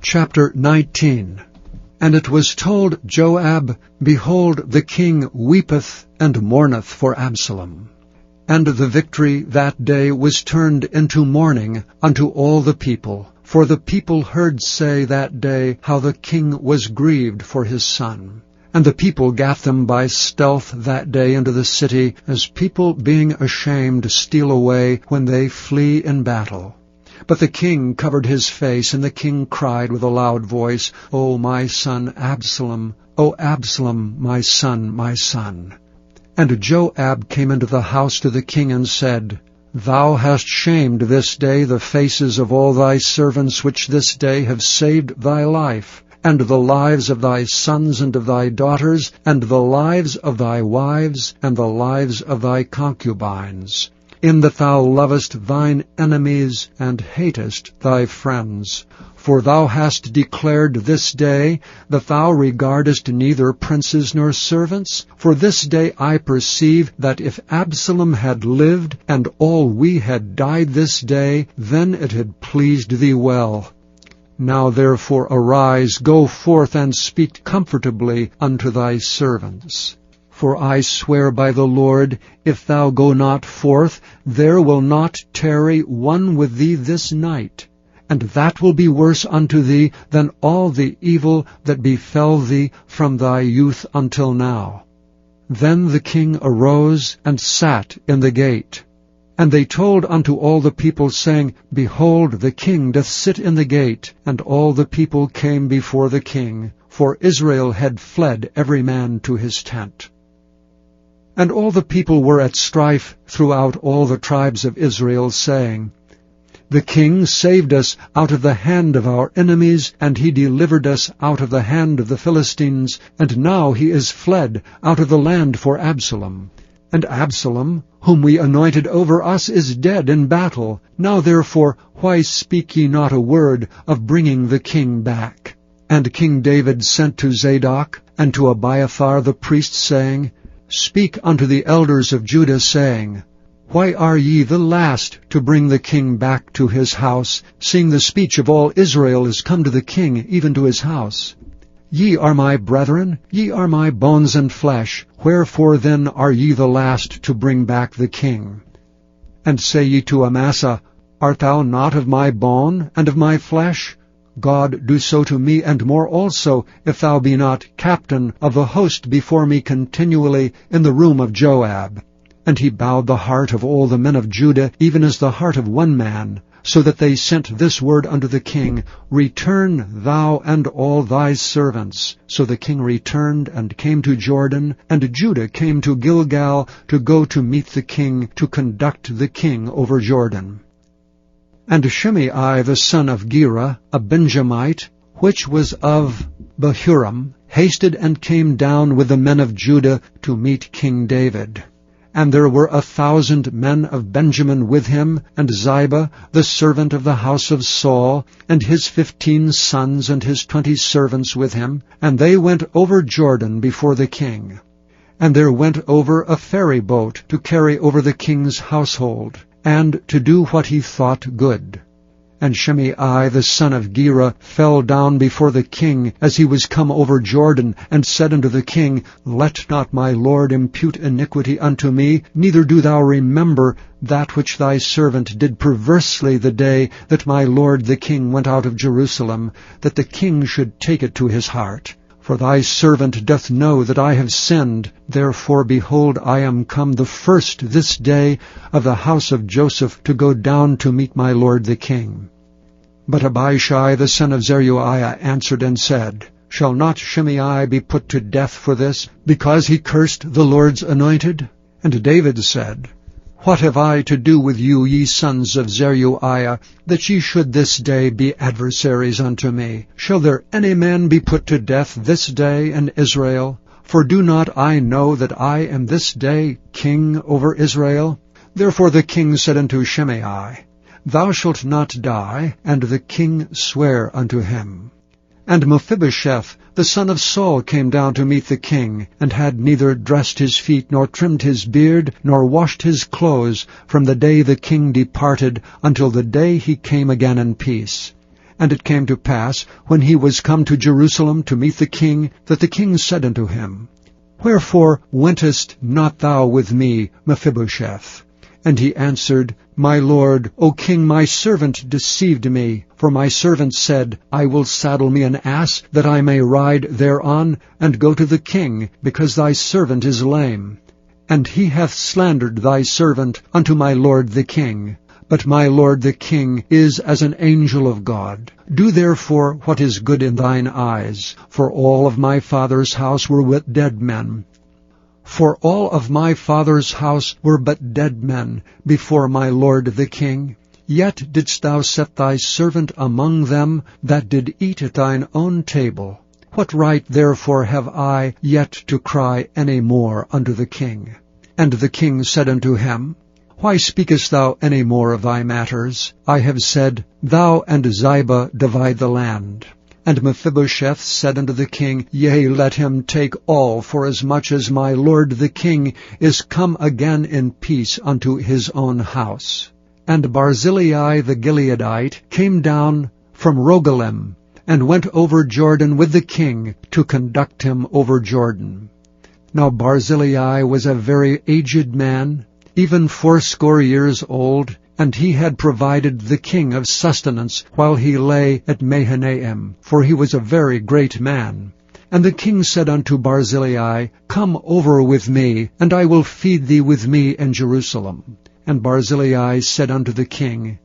Chapter 19. And it was told Joab, Behold, the king weepeth and mourneth for Absalom. And the victory that day was turned into mourning unto all the people. For the people heard say that day how the king was grieved for his son. And the people gat them by stealth that day into the city, as people being ashamed steal away when they flee in battle. But the king covered his face, and the king cried with a loud voice, O my son Absalom, O Absalom, my son, my son. And Joab came into the house to the king and said, Thou hast shamed this day the faces of all thy servants which this day have saved thy life, and the lives of thy sons and of thy daughters, and the lives of thy wives, and the lives of thy concubines, in that thou lovest thine enemies, and hatest thy friends. For thou hast declared this day that thou regardest neither princes nor servants. For this day I perceive that if Absalom had lived, and all we had died this day, then it had pleased thee well. Now therefore arise, go forth, and speak comfortably unto thy servants. For I swear by the Lord, if thou go not forth, there will not tarry one with thee this night, and that will be worse unto thee than all the evil that befell thee from thy youth until now. Then the king arose and sat in the gate. And they told unto all the people, saying, Behold, the king doth sit in the gate. And all the people came before the king, for Israel had fled every man to his tent. And all the people were at strife throughout all the tribes of Israel, saying, The king saved us out of the hand of our enemies, and he delivered us out of the hand of the Philistines, and now he is fled out of the land for Absalom. And Absalom, whom we anointed over us, is dead in battle. Now therefore, why speak ye not a word of bringing the king back? And King David sent to Zadok and to Abiathar the priest, saying, Speak unto the elders of Judah, saying, Why are ye the last to bring the king back to his house, seeing the speech of all Israel is come to the king, even to his house? Ye are my brethren, ye are my bones and flesh, wherefore then are ye the last to bring back the king? And say ye to Amasa, Art thou not of my bone and of my flesh? God do so to me, and more also, if thou be not captain of the host before me continually in the room of Joab. And he bowed the heart of all the men of Judah, even as the heart of one man, so that they sent this word unto the king, Return thou and all thy servants. So the king returned and came to Jordan, and Judah came to Gilgal to go to meet the king, to conduct the king over Jordan. And Shimei the son of Gera, a Benjamite, which was of Bahurim, hasted and came down with the men of Judah to meet King David. And there were 1,000 men of Benjamin with him, and Ziba, the servant of the house of Saul, and his 15 sons and his 20 servants with him, and they went over Jordan before the king. And there went over a ferry boat to carry over the king's household, and to do what he thought good. And Shimei the son of Gera fell down before the king as he was come over Jordan, and said unto the king, Let not my lord impute iniquity unto me, neither do thou remember that which thy servant did perversely the day that my lord the king went out of Jerusalem, that the king should take it to his heart. For thy servant doth know that I have sinned. Therefore, behold, I am come the first this day of the house of Joseph to go down to meet my lord the king. But Abishai the son of Zeruiah answered and said, Shall not Shimei be put to death for this, because he cursed the Lord's anointed? And David said, What have I to do with you, ye sons of Zeruiah, that ye should this day be adversaries unto me? Shall there any man be put to death this day in Israel? For do not I know that I am this day king over Israel? Therefore the king said unto Shimei, Thou shalt not die. And the king sware unto him. And Mephibosheth, the son of Saul, came down to meet the king, and had neither dressed his feet, nor trimmed his beard, nor washed his clothes, from the day the king departed until the day he came again in peace. And it came to pass, when he was come to Jerusalem to meet the king, that the king said unto him, Wherefore wentest not thou with me, Mephibosheth? And he answered, My lord, O king, my servant deceived me. For my servant said, I will saddle me an ass, that I may ride thereon, and go to the king, because thy servant is lame. And he hath slandered thy servant unto my lord the king. But my lord the king is as an angel of God. Do therefore what is good in thine eyes. For all of my father's house were but dead men. For all of my father's house were but dead men before my lord the king. Yet didst thou set thy servant among them that did eat at thine own table. What right therefore have I yet to cry any more unto the king? And the king said unto him, Why speakest thou any more of thy matters? I have said, Thou and Ziba divide the land. And Mephibosheth said unto the king, Yea, let him take all, forasmuch as my lord the king is come again in peace unto his own house. And Barzillai the Gileadite came down from Rogelim, and went over Jordan with the king to conduct him over Jordan. Now Barzillai was a very aged man, even 80 years old, and he had provided the king of sustenance while he lay at Mahanaim, for he was a very great man. And the king said unto Barzillai, Come over with me, and I will feed thee with me in Jerusalem. And Barzillai said unto the king,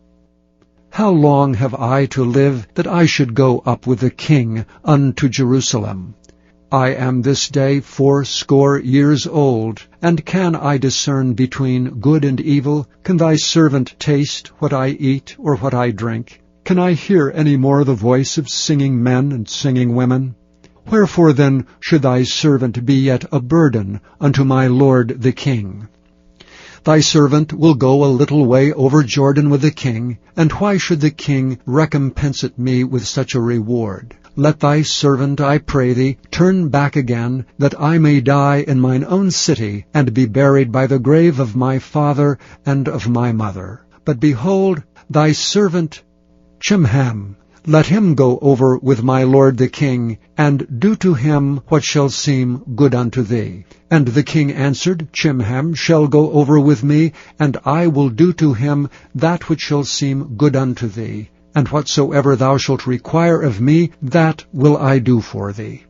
How long have I to live, that I should go up with the king unto Jerusalem? I am this day 80 years old, and can I discern between good and evil? Can thy servant taste what I eat or what I drink? Can I hear any more the voice of singing men and singing women? Wherefore then should thy servant be yet a burden unto my lord the king? Thy servant will go a little way over Jordan with the king, and why should the king recompense me with such a reward? Let thy servant, I pray thee, turn back again, that I may die in mine own city, and be buried by the grave of my father and of my mother. But behold, thy servant Chimham, let him go over with my lord the king, and do to him what shall seem good unto thee. And the king answered, Chimham shall go over with me, and I will do to him that which shall seem good unto thee. And whatsoever thou shalt require of me, that will I do for thee.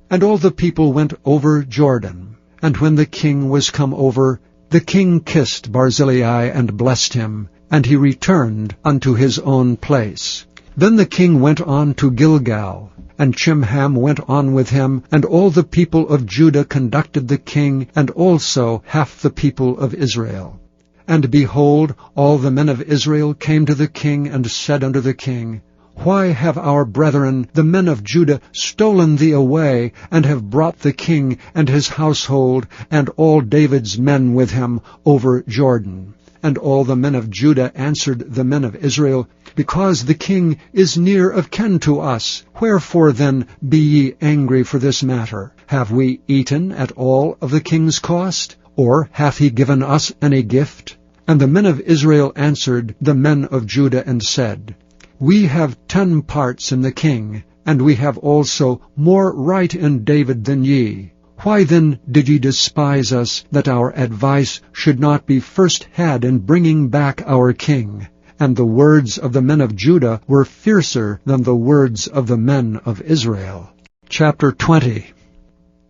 And all the people went over Jordan. And when the king was come over, the king kissed Barzillai and blessed him, and he returned unto his own place. Then the king went on to Gilgal, and Chimham went on with him, and all the people of Judah conducted the king, and also half the people of Israel. And behold, all the men of Israel came to the king, and said unto the king, Why have our brethren, the men of Judah, stolen thee away, and have brought the king and his household, and all David's men with him, over Jordan? And all the men of Judah answered the men of Israel, Because the king is near of kin to us. Wherefore then be ye angry for this matter? Have we eaten at all of the king's cost? Or hath he given us any gift? And the men of Israel answered the men of Judah, and said, We have 10 parts in the king, and we have also more right in David than ye. Why then did ye despise us, that our advice should not be first had in bringing back our king? And the words of the men of Judah were fiercer than the words of the men of Israel. Chapter 20.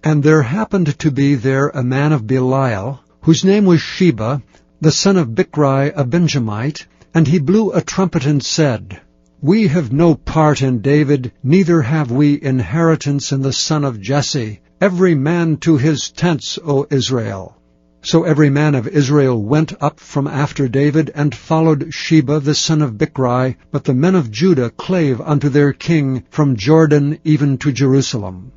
And there happened to be there a man of Belial, whose name was Sheba, the son of Bichri a Benjamite, and he blew a trumpet and said, We have no part in David, neither have we inheritance in the son of Jesse. Every man to his tents, O Israel. So every man of Israel went up from after David, and followed Sheba the son of Bichri, but the men of Judah clave unto their king from Jordan even to Jerusalem.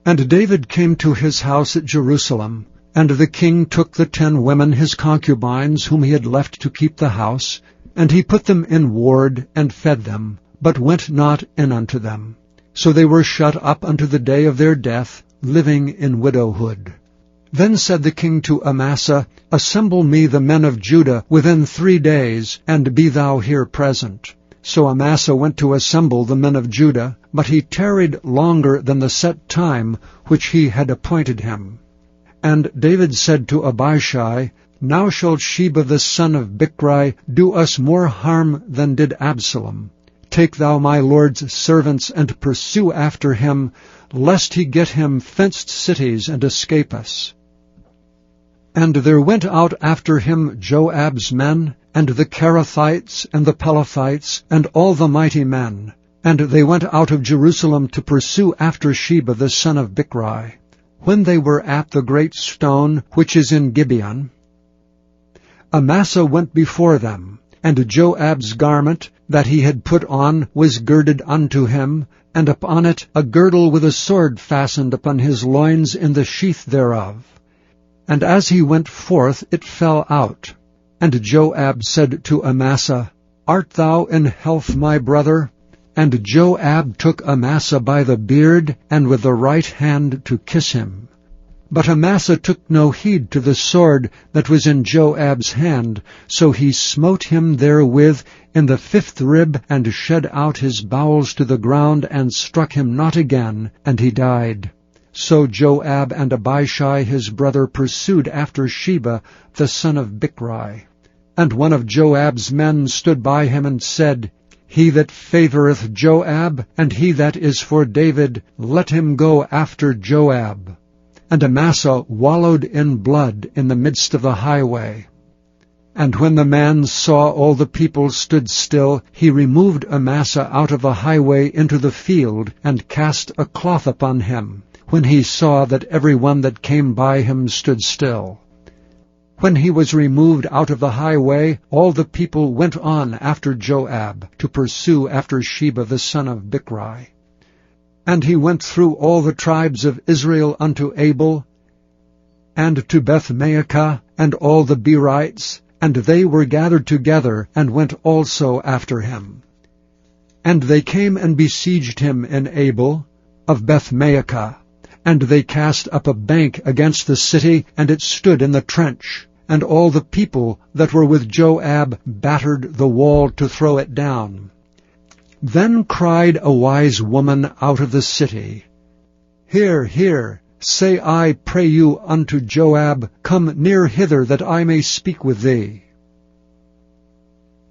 And David came to his house at Jerusalem, and the king took the 10 women his concubines, whom he had left to keep the house, and he put them in ward, and fed them, but went not in unto them. So they were shut up unto the day of their death, living in widowhood. Then said the king to Amasa, Assemble me the men of Judah within 3 days, and be thou here present. So Amasa went to assemble the men of Judah, but he tarried longer than the set time which he had appointed him. And David said to Abishai, Now shall Sheba the son of Bichri do us more harm than did Absalom. Take thou my lord's servants, and pursue after him, lest he get him fenced cities, and escape us. And there went out after him Joab's men, and the Cherethites, and the Pelethites, and all the mighty men. And they went out of Jerusalem to pursue after Sheba the son of Bichri. When they were at the great stone which is in Gibeon, Amasa went before them, and Joab's garment that he had put on was girded unto him, and upon it a girdle with a sword fastened upon his loins in the sheath thereof. And as he went forth, it fell out. And Joab said to Amasa, Art thou in health, my brother? And Joab took Amasa by the beard, and with the right hand to kiss him. But Amasa took no heed to the sword that was in Joab's hand, so he smote him therewith in the 5th rib, and shed out his bowels to the ground, and struck him not again, and he died. So Joab and Abishai his brother pursued after Sheba the son of Bichri. And one of Joab's men stood by him and said, He that favoureth Joab, and he that is for David, let him go after Joab. And Amasa wallowed in blood in the midst of the highway. And when the man saw all the people stood still, he removed Amasa out of the highway into the field, and cast a cloth upon him, when he saw that every one that came by him stood still. When he was removed out of the highway, all the people went on after Joab, to pursue after Sheba the son of Bichri. And he went through all the tribes of Israel unto Abel, and to Beth-maachah, and all the Berites, and they were gathered together, and went also after him. And they came and besieged him in Abel of Beth-maachah, and they cast up a bank against the city, and it stood in the trench. And all the people that were with Joab battered the wall to throw it down. Then cried a wise woman out of the city, Hear, hear, say I pray you unto Joab, Come near hither, that I may speak with thee.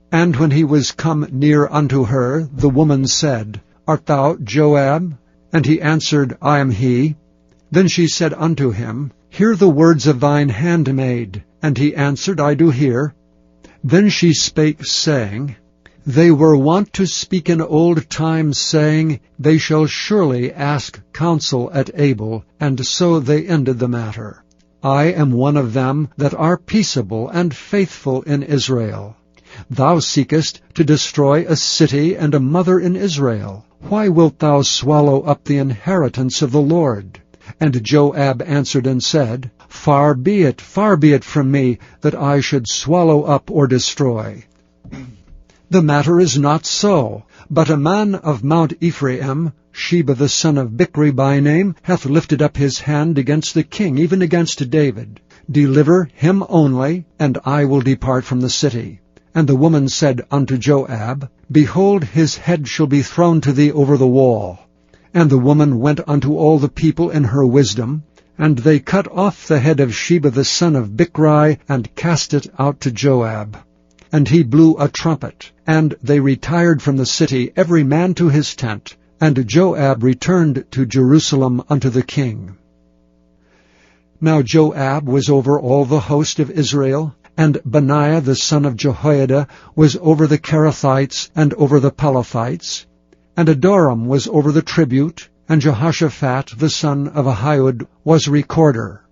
And when he was come near unto her, the woman said, Art thou Joab? And he answered, I am he. Then she said unto him, Hear the words of thine handmaid. And he answered, I do hear. Then she spake, saying, They were wont to speak in old times, saying, They shall surely ask counsel at Abel, and so they ended the matter. I am one of them that are peaceable and faithful in Israel. Thou seekest to destroy a city and a mother in Israel. Why wilt thou swallow up the inheritance of the Lord? And Joab answered and said, Far be it from me, that I should swallow up or destroy. The matter is not so, but a man of Mount Ephraim, Sheba the son of Bichri by name, hath lifted up his hand against the king, even against David. Deliver him only, and I will depart from the city. And the woman said unto Joab, Behold, his head shall be thrown to thee over the wall. And the woman went unto all the people in her wisdom, and they cut off the head of Sheba the son of Bichri, and cast it out to Joab. And he blew a trumpet, and they retired from the city, every man to his tent. And Joab returned to Jerusalem unto the king. Now Joab was over all the host of Israel, and Benaiah the son of Jehoiada was over the Cherethites and over the Pelethites, and Adoram was over the tribute, and Jehoshaphat the son of Ahihud was recorder,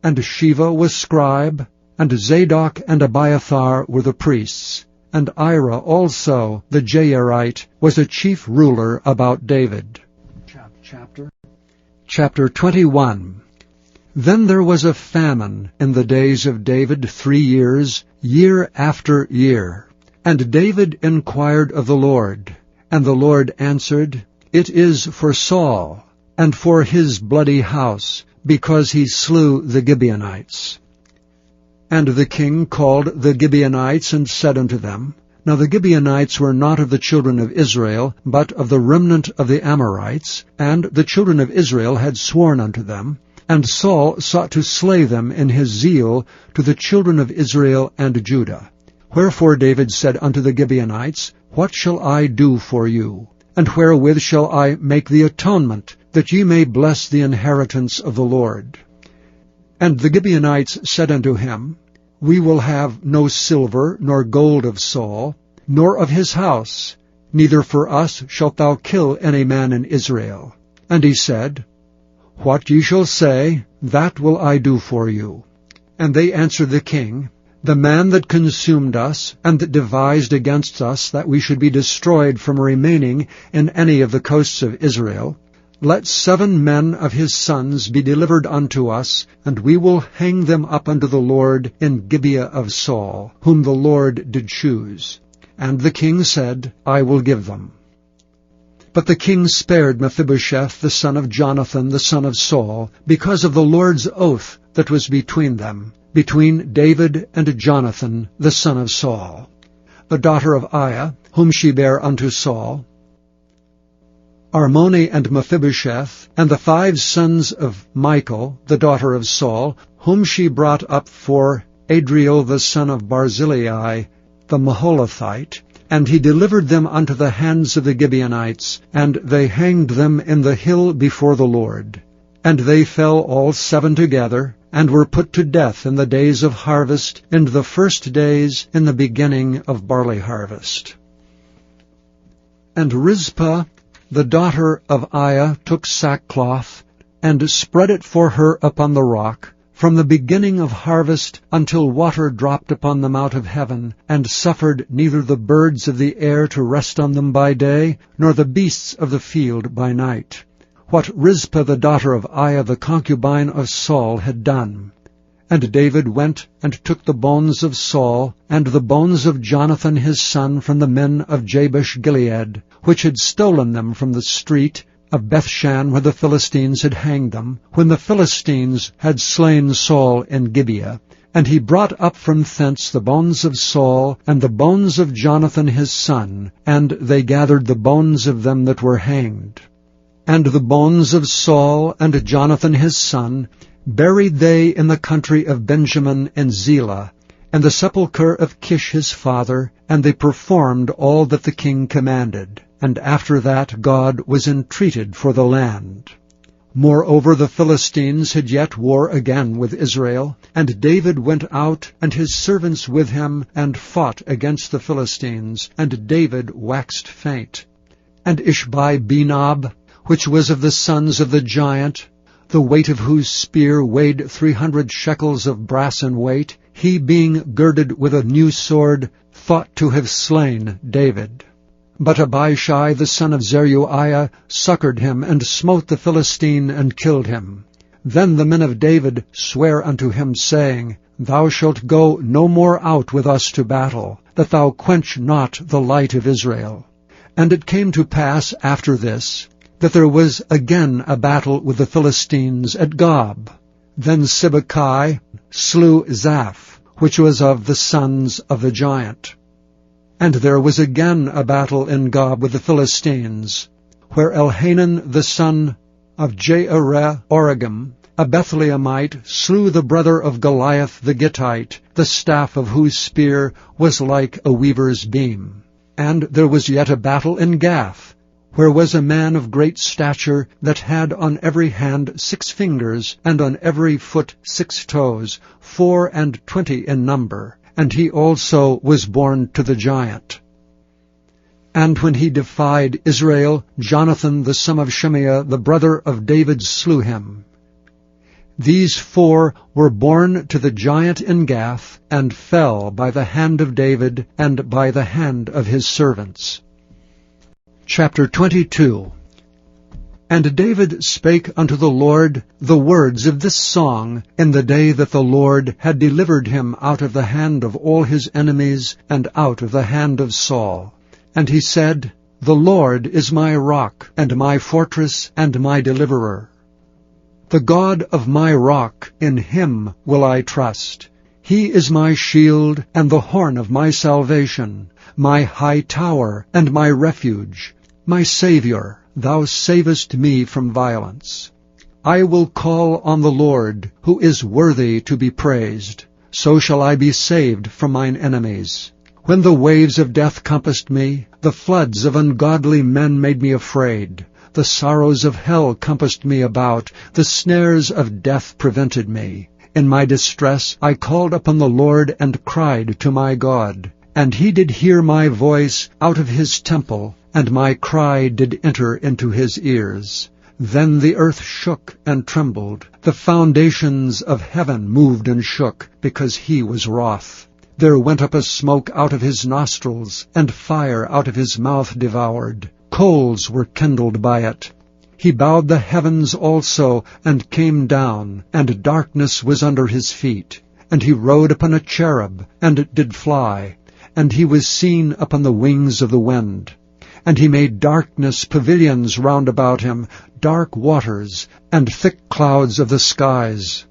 and Shiva was scribe, and Zadok and Abiathar were the priests, and Ira also the Jairite was a chief ruler about David. Chapter 21. Then there was a famine in the days of David 3 years, year after year. And David inquired of the Lord, and the Lord answered, It is for Saul, and for his bloody house, because he slew the Gibeonites. And the king called the Gibeonites, and said unto them, Now the Gibeonites were not of the children of Israel, but of the remnant of the Amorites, and the children of Israel had sworn unto them. And Saul sought to slay them in his zeal to the children of Israel and Judah. Wherefore David said unto the Gibeonites, What shall I do for you? And wherewith shall I make the atonement, that ye may bless the inheritance of the Lord? And the Gibeonites said unto him, We will have no silver nor gold of Saul, nor of his house, neither for us shalt thou kill any man in Israel. And he said, What ye shall say, that will I do for you. And they answered the king, The man that consumed us, and that devised against us that we should be destroyed from remaining in any of the coasts of Israel, let 7 men of his sons be delivered unto us, and we will hang them up unto the Lord in Gibeah of Saul, whom the Lord did choose. And the king said, I will give them. But the king spared Mephibosheth the son of Jonathan the son of Saul, because of the Lord's oath that was between them, between David and Jonathan the son of Saul. The daughter of Aiah, whom she bare unto Saul, Armoni and Mephibosheth, and the 5 sons of Michal, the daughter of Saul, whom she brought up for Adriel the son of Barzillai, the Maholathite, and he delivered them unto the hands of the Gibeonites, and they hanged them in the hill before the Lord. And they fell all 7 together, and were put to death in the days of harvest, in the first days in the beginning of barley harvest. And Rizpah, the daughter of Aiah, took sackcloth, and spread it for her upon the rock, from the beginning of harvest until water dropped upon them out of heaven, and suffered neither the birds of the air to rest on them by day, nor the beasts of the field by night. What Rizpah the daughter of Aiah the concubine of Saul had done. And David went and took the bones of Saul, and the bones of Jonathan his son from the men of Jabesh-Gilead, which had stolen them from the street of Bethshan, where the Philistines had hanged them, when the Philistines had slain Saul in Gibeah. And he brought up from thence the bones of Saul, and the bones of Jonathan his son, and they gathered the bones of them that were hanged. And the bones of Saul and Jonathan his son buried they in the country of Benjamin in Zelah, and the sepulchre of Kish his father, and they performed all that the king commanded. And after that God was entreated for the land. Moreover, the Philistines had yet war again with Israel, and David went out, and his servants with him, and fought against the Philistines, and David waxed faint. And Ishbi-Benob, which was of the sons of the giant, the weight of whose spear weighed 300 shekels of brass in weight, he being girded with a new sword, thought to have slain David. But Abishai the son of Zeruiah succored him, and smote the Philistine, and killed him. Then the men of David sware unto him, saying, Thou shalt go no more out with us to battle, that thou quench not the light of Israel. And it came to pass after this, that there was again a battle with the Philistines at Gob. Then Sibbecai slew Zaph, which was of the sons of the giant. And there was again a battle in Gob with the Philistines, where Elhanan the son of Jaareh-Oregim, a Bethlehemite, slew the brother of Goliath the Gittite, the staff of whose spear was like a weaver's beam. And there was yet a battle in Gath, where was a man of great stature, that had on every hand 6 fingers, and on every foot 6 toes, 24 in number. And he also was born to the giant. And when he defied Israel, Jonathan the son of Shimeah, the brother of David, slew him. These 4 were born to the giant in Gath, and fell by the hand of David, and by the hand of his servants. Chapter 22. And David spake unto the Lord the words of this song in the day that the Lord had delivered him out of the hand of all his enemies, and out of the hand of Saul. And he said, The Lord is my rock, and my fortress, and my deliverer. The God of my rock, in him will I trust. He is my shield and the horn of my salvation, my high tower and my refuge. My Saviour, thou savest me from violence. I will call on the Lord, who is worthy to be praised. So shall I be saved from mine enemies. When the waves of death compassed me, the floods of ungodly men made me afraid. The sorrows of hell compassed me about, the snares of death prevented me. In my distress I called upon the Lord and cried to my God. And he did hear my voice out of his temple, and my cry did enter into his ears. Then the earth shook and trembled. The foundations of heaven moved and shook, because he was wroth. There went up a smoke out of his nostrils, and fire out of his mouth devoured. Coals were kindled by it. He bowed the heavens also, and came down, and darkness was under his feet. And he rode upon a cherub, and did fly, and he was seen upon the wings of the wind. And he made darkness pavilions round about him, dark waters, and thick clouds of the skies.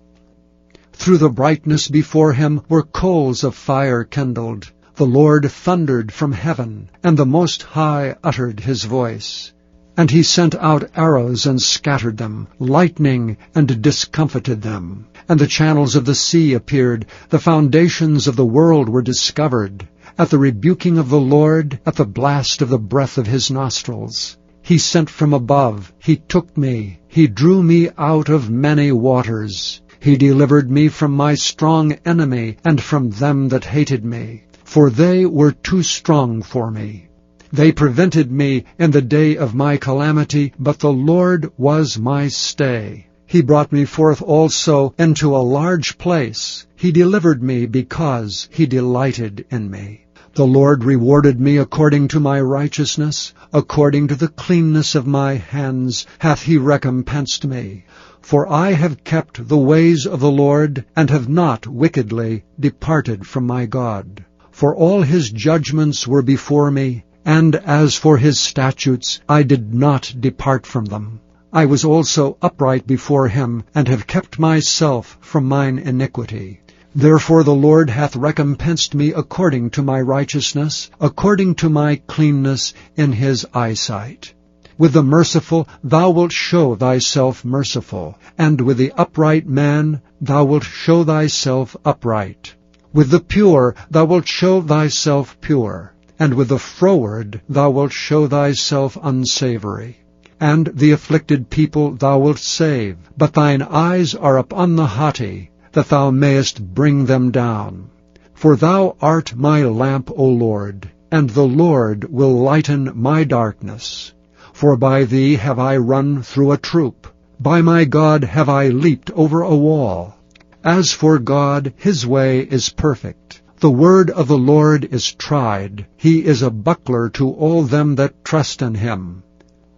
Through the brightness before him were coals of fire kindled. The Lord thundered from heaven, and the Most High uttered his voice. And he sent out arrows and scattered them, lightning and discomfited them. And the channels of the sea appeared, the foundations of the world were discovered. At the rebuking of the Lord, at the blast of the breath of his nostrils. He sent from above, he took me, he drew me out of many waters. He delivered me from my strong enemy, and from them that hated me, for they were too strong for me. They prevented me in the day of my calamity, but the Lord was my stay. He brought me forth also into a large place. He delivered me because he delighted in me. The Lord rewarded me according to my righteousness, according to the cleanness of my hands hath he recompensed me. For I have kept the ways of the Lord, and have not wickedly departed from my God. For all his judgments were before me, and as for his statutes, I did not depart from them. I was also upright before him, and have kept myself from mine iniquity. Therefore the Lord hath recompensed me according to my righteousness, according to my cleanness in his eyesight. With the merciful thou wilt show thyself merciful, and with the upright man thou wilt show thyself upright. With the pure thou wilt show thyself pure, and with the froward thou wilt show thyself unsavory. And the afflicted people thou wilt save, but thine eyes are upon the haughty, that thou mayest bring them down. For thou art my lamp, O Lord, and the Lord will lighten my darkness. For by thee have I run through a troop, by my God have I leaped over a wall. As for God, his way is perfect. The word of the Lord is tried. He is a buckler to all them that trust in him.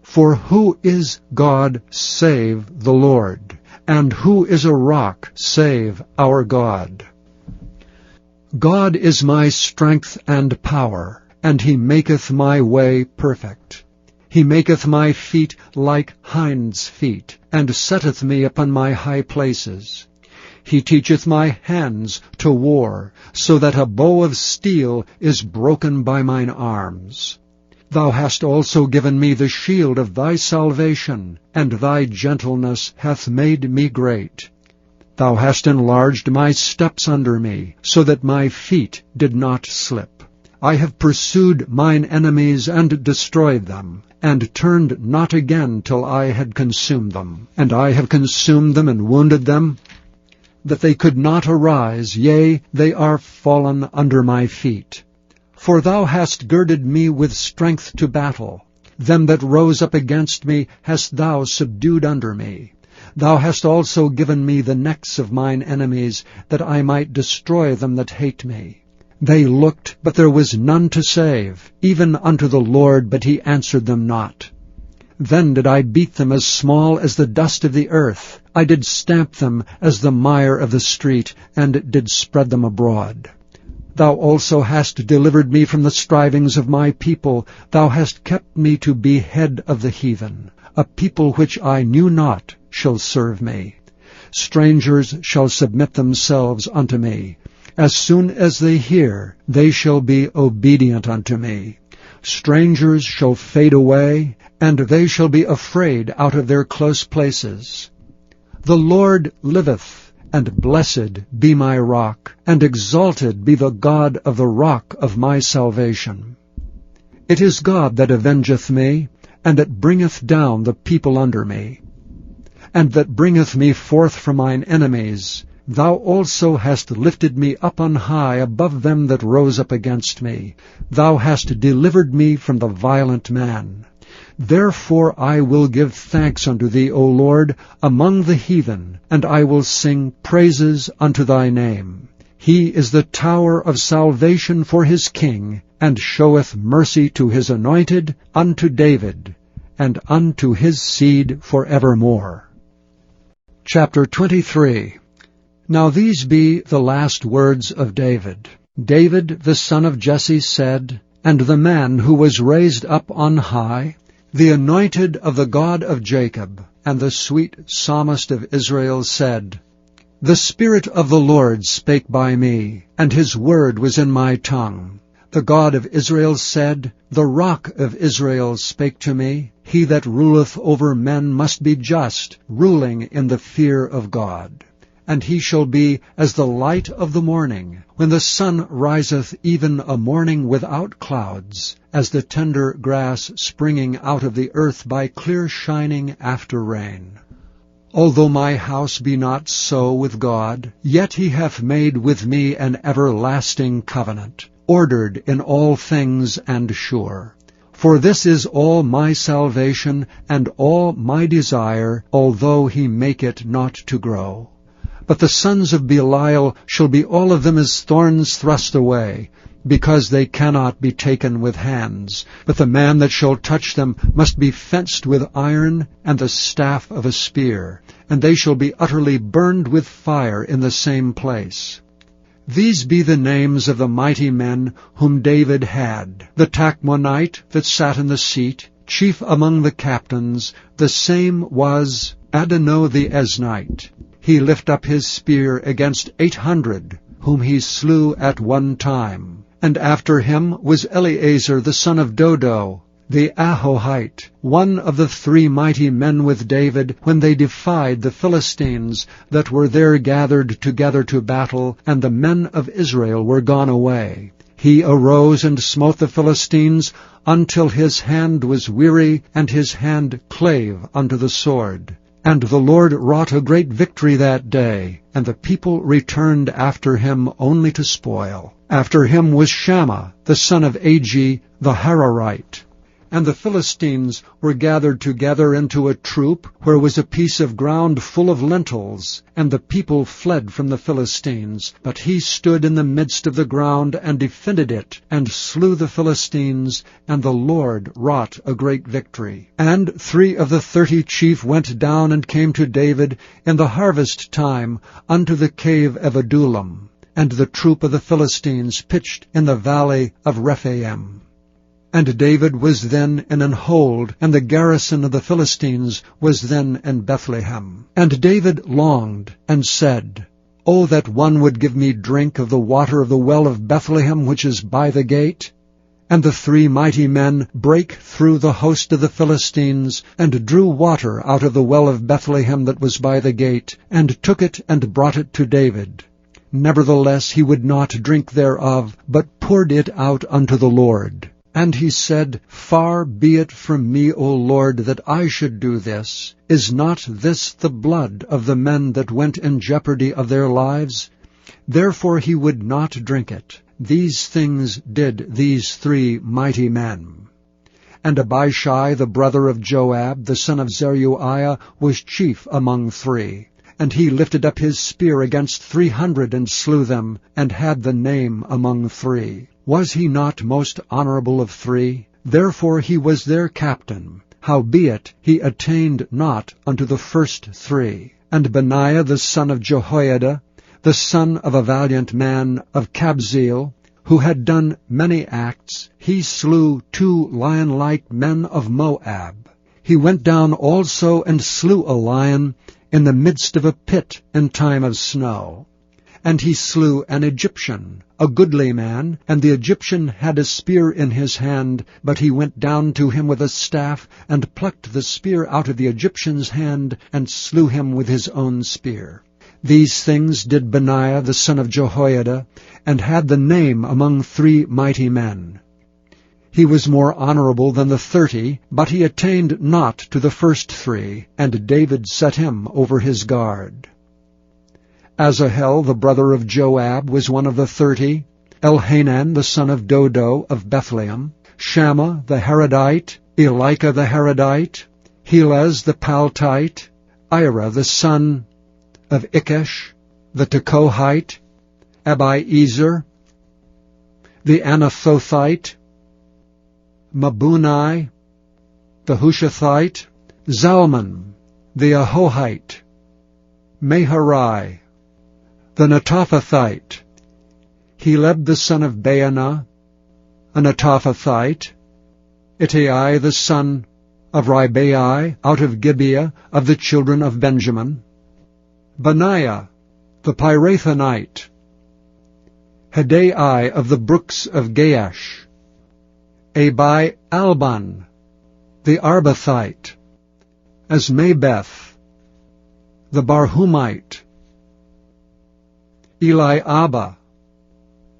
For who is God save the Lord? And who is a rock save our God? God is my strength and power, and he maketh my way perfect. He maketh my feet like hinds' feet, and setteth me upon my high places. He teacheth my hands to war, so that a bow of steel is broken by mine arms. Thou hast also given me the shield of thy salvation, and thy gentleness hath made me great. Thou hast enlarged my steps under me, so that my feet did not slip. I have pursued mine enemies and destroyed them, and turned not again till I had consumed them. And I have consumed them and wounded them, that they could not arise, yea, they are fallen under my feet. For thou hast girded me with strength to battle. Them that rose up against me hast thou subdued under me. Thou hast also given me the necks of mine enemies, that I might destroy them that hate me. They looked, but there was none to save, even unto the Lord, but he answered them not. Then did I beat them as small as the dust of the earth. I did stamp them as the mire of the street, and did spread them abroad. Thou also hast delivered me from the strivings of my people. Thou hast kept me to be head of the heathen. A people which I knew not shall serve me. Strangers shall submit themselves unto me. As soon as they hear, they shall be obedient unto me. Strangers shall fade away, and they shall be afraid out of their close places. The Lord liveth, and blessed be my rock, and exalted be the God of the rock of my salvation. It is God that avengeth me, and that bringeth down the people under me, and that bringeth me forth from mine enemies. Thou also hast lifted me up on high above them that rose up against me. Thou hast delivered me from the violent man. Therefore I will give thanks unto thee, O Lord, among the heathen, and I will sing praises unto thy name. He is the tower of salvation for his king, and showeth mercy to his anointed, unto David, and unto his seed forevermore. Chapter 23. Now these be the last words of David. David the son of Jesse said, and the man who was raised up on high, the anointed of the God of Jacob, and the sweet psalmist of Israel said, The Spirit of the Lord spake by me, and his word was in my tongue. The God of Israel said, The rock of Israel spake to me, He that ruleth over men must be just, ruling in the fear of God. And he shall be as the light of the morning, when the sun riseth, even a morning without clouds, as the tender grass springing out of the earth by clear shining after rain. Although my house be not so with God, yet he hath made with me an everlasting covenant, ordered in all things and sure. For this is all my salvation, and all my desire, although he make it not to grow. But the sons of Belial shall be all of them as thorns thrust away, because they cannot be taken with hands. But the man that shall touch them must be fenced with iron and the staff of a spear, and they shall be utterly burned with fire in the same place. These be the names of the mighty men whom David had. The Tachmonite that sat in the seat, chief among the captains, the same was Adonai the Eznite. He lift up his spear against 800, whom he slew at one time. And after him was Eleazar the son of Dodo, the Ahohite, one of the 3 mighty men with David, when they defied the Philistines that were there gathered together to battle, and the men of Israel were gone away. He arose and smote the Philistines until his hand was weary, and his hand clave unto the sword. And the Lord wrought a great victory that day, and the people returned after him only to spoil. After him was Shammah, the son of Agi, the Hararite. And the Philistines were gathered together into a troop, where was a piece of ground full of lentils, and the people fled from the Philistines. But he stood in the midst of the ground, and defended it, and slew the Philistines, and the Lord wrought a great victory. And 3 of the 30 chief went down and came to David in the harvest time unto the cave of Adullam, and the troop of the Philistines pitched in the valley of Rephaim. And David was then in an hold, and the garrison of the Philistines was then in Bethlehem. And David longed, and said, O that one would give me drink of the water of the well of Bethlehem, which is by the gate. And the 3 mighty men brake through the host of the Philistines, and drew water out of the well of Bethlehem that was by the gate, and took it and brought it to David. Nevertheless he would not drink thereof, but poured it out unto the Lord. And he said, Far be it from me, O Lord, that I should do this. Is not this the blood of the men that went in jeopardy of their lives? Therefore he would not drink it. These things did these 3 mighty men. And Abishai, the brother of Joab, the son of Zeruiah, was chief among 3. And he lifted up his spear against 300, and slew them, and had the name among 3. Was he not most honorable of 3? Therefore he was their captain. Howbeit he attained not unto the first 3. And Benaiah the son of Jehoiada, the son of a valiant man of Kabzeel, who had done many acts, he slew 2 lion-like men of Moab. He went down also and slew a lion in the midst of a pit in time of snow. And he slew an Egyptian, a goodly man, and the Egyptian had a spear in his hand, but he went down to him with a staff, and plucked the spear out of the Egyptian's hand, and slew him with his own spear. These things did Benaiah the son of Jehoiada, and had the name among 3 mighty men. He was more honorable than the 30, but he attained not to the first 3, and David set him over his guard. Asahel the brother of Joab was one of the 30, Elhanan the son of Dodo of Bethlehem, Shammah the Harodite, Elika the Harodite, Helez the Paltite, Ira the son of Ikesh, the Tekohite, Abiezer, the Anathothite, Mabunai, the Hushathite, Zalman, the Ahohite, Meharai, the Netophathite, Heleb the son of Baanah, a Netophathite, Ittai the son of Ribai, out of Gibeah of the children of Benjamin, Benaiah, the Pirathonite, Hedai of the brooks of Gaash, Abi Alban, the Arbathite, Asmabeth, the Barhumite, Eliabah,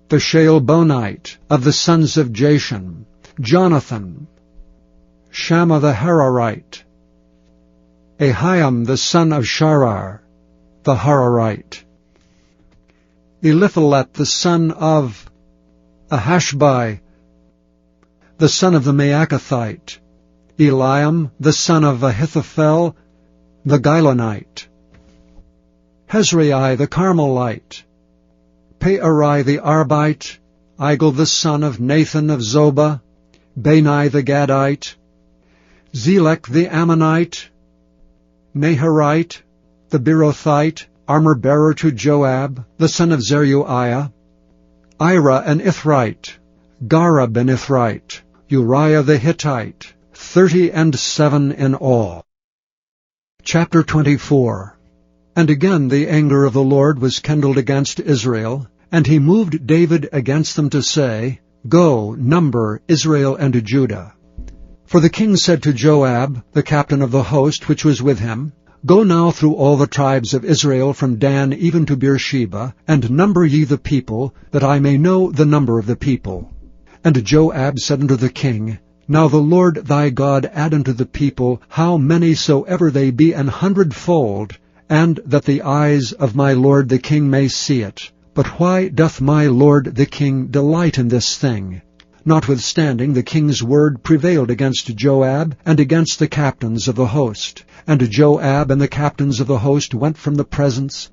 the Shaalbonite of the sons of Jashan, Jonathan, Shammah the Hararite, Ahiam the son of Sharar, the Hararite, Eliphalet the son of Ahashbai, the son of the Maacathite, Eliam the son of Ahithophel, the Gilonite, Hezrai the Carmelite, Pearai the Arbite, Igel the son of Nathan of Zobah, Bani the Gadite, Zelek the Ammonite, Naharite, the Beerothite, armor-bearer to Joab, the son of Zeruiah, Ira an Ithrite, Gareb an Ithrite, Uriah the Hittite, 37 in all. Chapter 24. And again the anger of the Lord was kindled against Israel, and he moved David against them to say, Go, number Israel and Judah. For the king said to Joab, the captain of the host which was with him, Go now through all the tribes of Israel from Dan even to Beersheba, and number ye the people, that I may know the number of the people. And Joab said unto the king, Now the Lord thy God add unto the people how many soever they be 100-fold, and that the eyes of my lord the king may see it. But why doth my lord the king delight in this thing? Notwithstanding, the king's word prevailed against Joab and against the captains of the host. And Joab and the captains of the host went out from the presence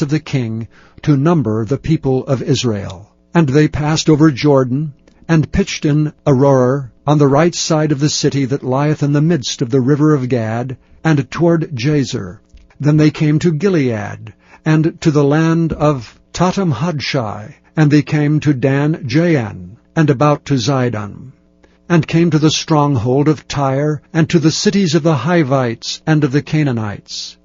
of the king to number the people of Israel. And they passed over Jordan, and pitched in Aroer, on the right side of the city that lieth in the midst of the river of Gad, and toward Jazer. Then they came to Gilead, and to the land of Tatam-Hadshai, and they came to Dan-Jaan, and about to Zidon, and came to the stronghold of Tyre, and to the cities of the Hivites and of the Canaanites.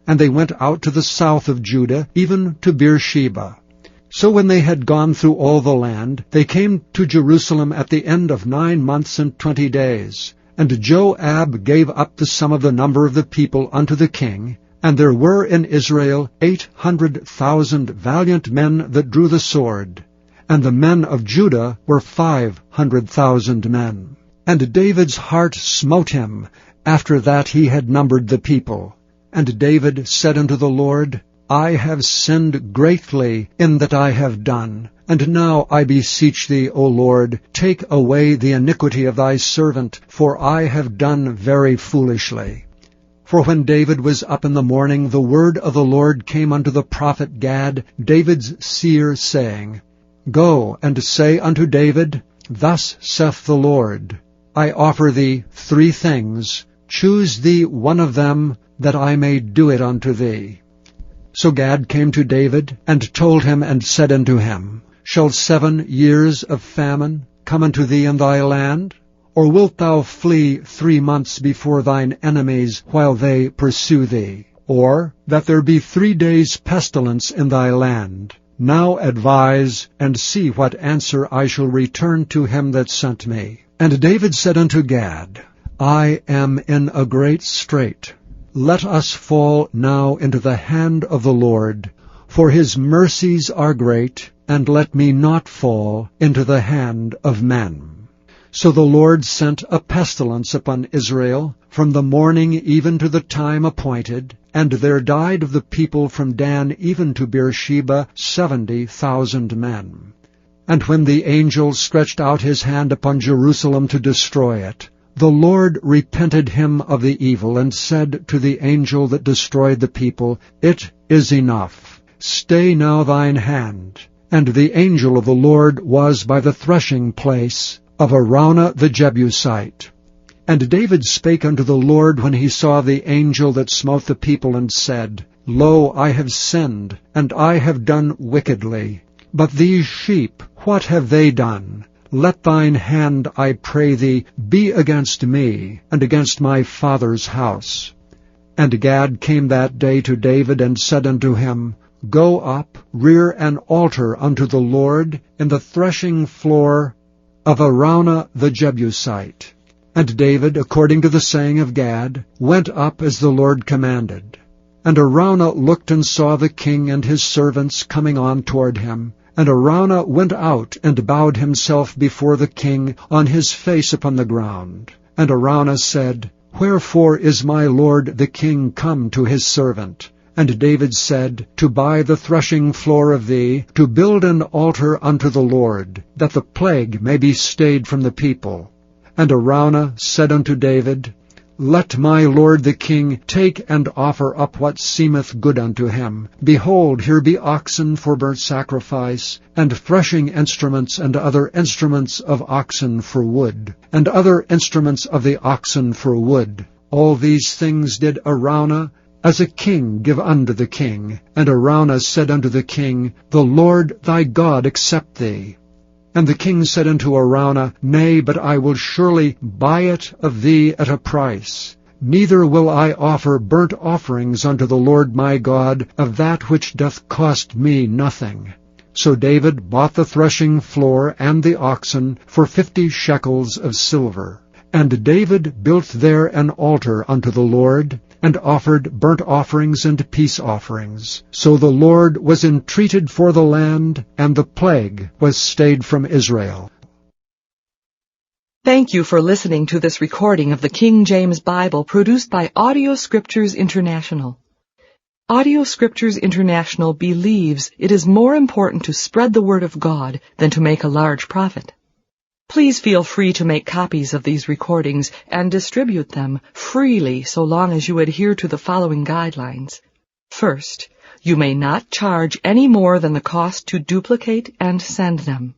And they went out to the south of Judah, even to Beersheba. So when they had gone through all the land, they came to Jerusalem at the end of 9 months and 20 days. And Joab gave up the sum of the number of the people unto the king, and there were in Israel 800,000 valiant men that drew the sword, and the men of Judah were 500,000 men. And David's heart smote him, after that he had numbered the people. And David said unto the Lord, I have sinned greatly in that I have done. And now I beseech thee, O Lord, take away the iniquity of thy servant, for I have done very foolishly. For when David was up in the morning, the word of the Lord came unto the prophet Gad, David's seer, saying, Go and say unto David, Thus saith the Lord, I offer thee 3 things. Choose thee one of them, that I may do it unto thee. So Gad came to David, and told him, and said unto him, Shall 7 years of famine come unto thee in thy land? Or wilt thou flee 3 months before thine enemies, while they pursue thee? or that there be 3 days' pestilence in thy land. Now advise, and see what answer I shall return to him that sent me. And David said unto Gad, I am in a great strait. Let us fall now into the hand of the Lord, for his mercies are great, and let me not fall into the hand of men. So the Lord sent a pestilence upon Israel from the morning even to the time appointed, and there died of the people from Dan even to Beersheba 70,000 men. And when the angel stretched out his hand upon Jerusalem to destroy it, the Lord repented him of the evil, and said to the angel that destroyed the people, It is enough. Stay now thine hand. And the angel of the Lord was by the threshing place of Araunah the Jebusite. And David spake unto the Lord when he saw the angel that smote the people, and said, Lo, I have sinned, and I have done wickedly. But these sheep, what have they done? Let thine hand, I pray thee, be against me, and against my father's house. And Gad came that day to David, and said unto him, Go up, rear an altar unto the Lord in the threshing floor of Araunah the Jebusite. And David, according to the saying of Gad, went up as the Lord commanded. And Araunah looked and saw the king and his servants coming on toward him. And Araunah went out and bowed himself before the king on his face upon the ground. And Araunah said, Wherefore is my lord the king come to his servant? And David said, To buy the threshing floor of thee, to build an altar unto the Lord, that the plague may be stayed from the people. And Araunah said unto David, Let my lord the king take and offer up what seemeth good unto him. Behold, here be oxen for burnt sacrifice, and threshing instruments, and other instruments of oxen for wood, and other instruments of the oxen for wood. All these things did Araunah as a king give unto the king. And Araunah said unto the king, The Lord thy God accept thee. And the king said unto Araunah, Nay, but I will surely buy it of thee at a price. Neither will I offer burnt offerings unto the Lord my God of that which doth cost me nothing. So David bought the threshing floor and the oxen for 50 shekels of silver. And David built there an altar unto the Lord, and offered burnt offerings and peace offerings. So the Lord was entreated for the land, and the plague was stayed from Israel. Thank you for listening to this recording of the King James Bible produced by Audio Scriptures International. Audio Scriptures International believes it is more important to spread the Word of God than to make a large profit. Please feel free to make copies of these recordings and distribute them freely so long as you adhere to the following guidelines. First, you may not charge any more than the cost to duplicate and send them.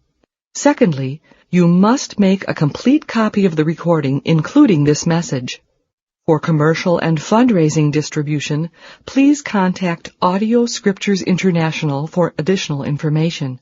Secondly, you must make a complete copy of the recording, including this message. For commercial and fundraising distribution, please contact Audio Scriptures International for additional information.